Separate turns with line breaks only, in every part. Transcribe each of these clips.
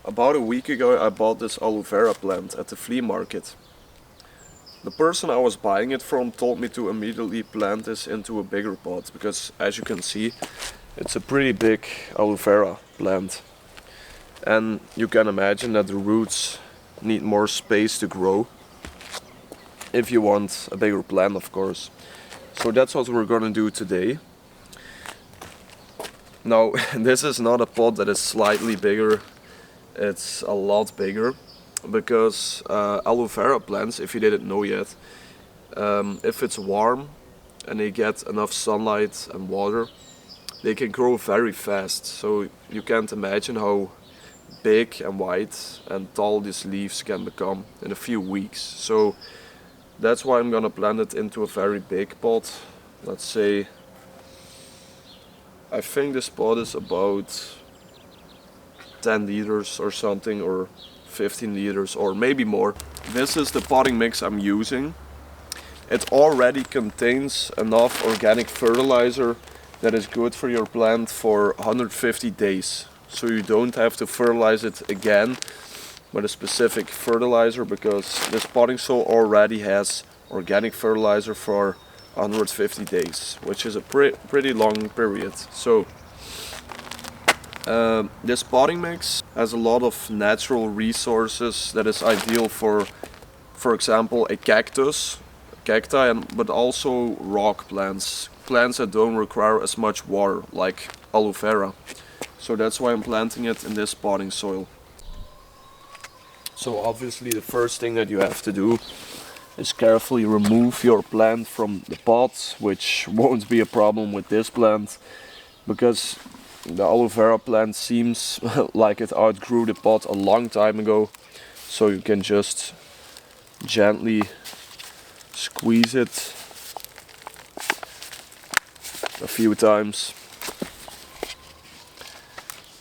About a week ago I bought this aloe vera plant at the flea market. The person I was buying it from told me to immediately plant this into a bigger pot because, as you can see, it's a pretty big aloe vera plant. And you can imagine that the roots need more space to grow if you want a bigger plant, of course. So that's what we're gonna do today. Now, this is not a pot that is slightly bigger, it's a lot bigger, because aloe vera plants, if you didn't know yet, if it's warm and they get enough sunlight and water, they can grow very fast. So you can't imagine how big and wide and tall these leaves can become in a few weeks. So that's why I'm gonna plant it into a very big pot. Let's say, I think this pot is about 10 liters or something, or 15 liters, or maybe more. This is the potting mix I'm using. It already contains enough organic fertilizer that is good for your plant for 150 days. So you don't have to fertilize it again with a specific fertilizer, because this potting soil already has organic fertilizer for 150 days, which is a pretty long period. So this potting mix has a lot of natural resources that is ideal for example, a cacti, but also rock plants that don't require as much water, like aloe vera. So that's why I'm planting it in this potting soil. So obviously the first thing that you have to do is carefully remove your plant from the pot, which won't be a problem with this plant, because the aloe vera plant seems like it outgrew the pot a long time ago. So you can just gently squeeze it a few times,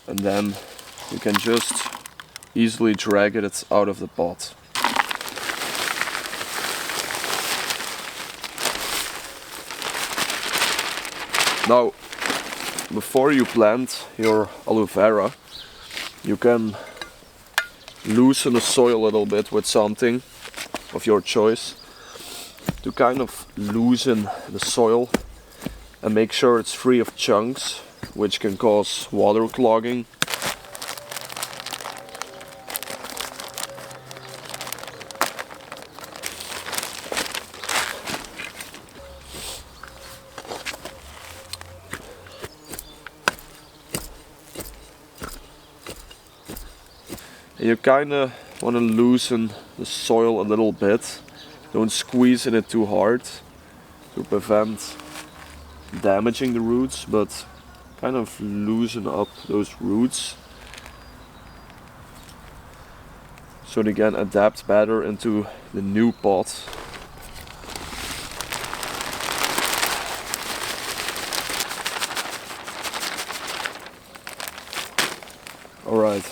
and then you can just easily drag it out of the pot. Now, before you plant your aloe vera, you can loosen the soil a little bit with something of your choice to kind of loosen the soil and make sure it's free of chunks, which can cause water clogging. You kinda want to loosen the soil a little bit. Don't squeeze in it too hard to prevent damaging the roots, but kind of loosen up those roots so they can adapt better into the new pot. Alright.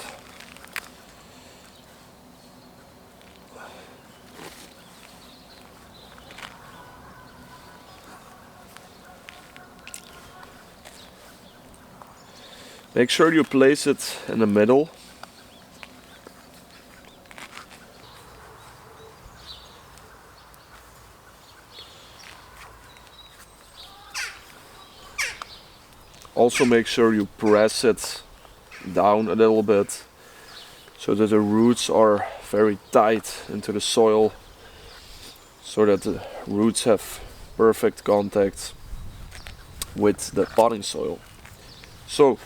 Make sure you place it in the middle. Also make sure you press it down a little bit so that the roots are very tight into the soil, so that the roots have perfect contact with the potting soil. So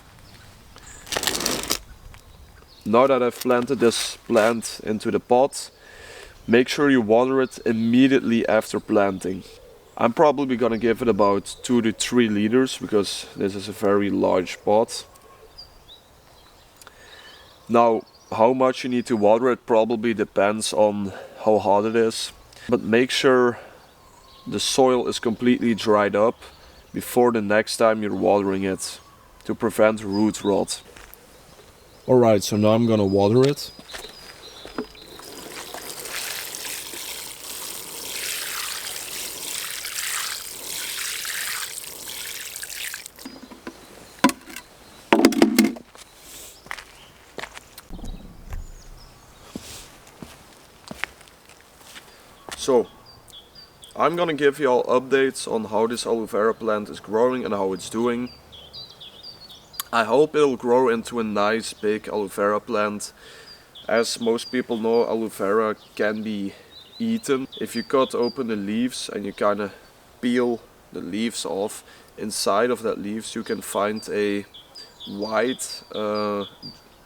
now that I've planted this plant into the pot, make sure you water it immediately after planting. I'm probably gonna give it about 2 to 3 liters because this is a very large pot. Now, how much you need to water it probably depends on how hot it is, but make sure the soil is completely dried up before the next time you're watering it to prevent root rot. Alright, so now I'm gonna water it. So I'm gonna give you all updates on how this aloe vera plant is growing and how it's doing. I hope it'll grow into a nice big aloe vera plant. As most people know, aloe vera can be eaten. If you cut open the leaves and you kind of peel the leaves off, inside of that leaves you can find a white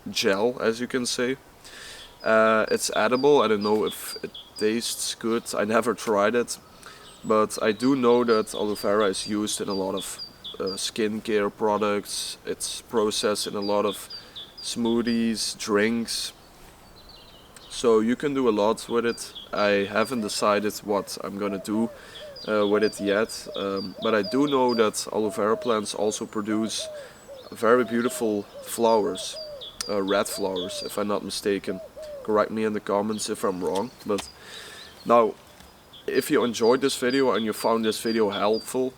gel, as you can say. It's edible. I don't know if it tastes good. I never tried it, but I do know that aloe vera is used in a lot of skincare products. It's processed in a lot of smoothies, drinks. So you can do a lot with it. I haven't decided what I'm gonna do with it yet, but I do know that aloe vera plants also produce very beautiful flowers, red flowers if I'm not mistaken. Correct me in the comments if I'm wrong. But now, if you enjoyed this video and you found this video helpful,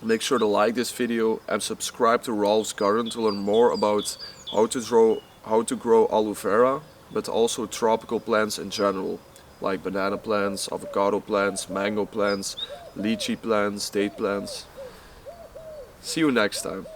make sure to like this video and subscribe to Ralph's Garden to learn more about how to grow aloe vera, but also tropical plants in general, like banana plants, avocado plants, mango plants, lychee plants, date plants. See you next time.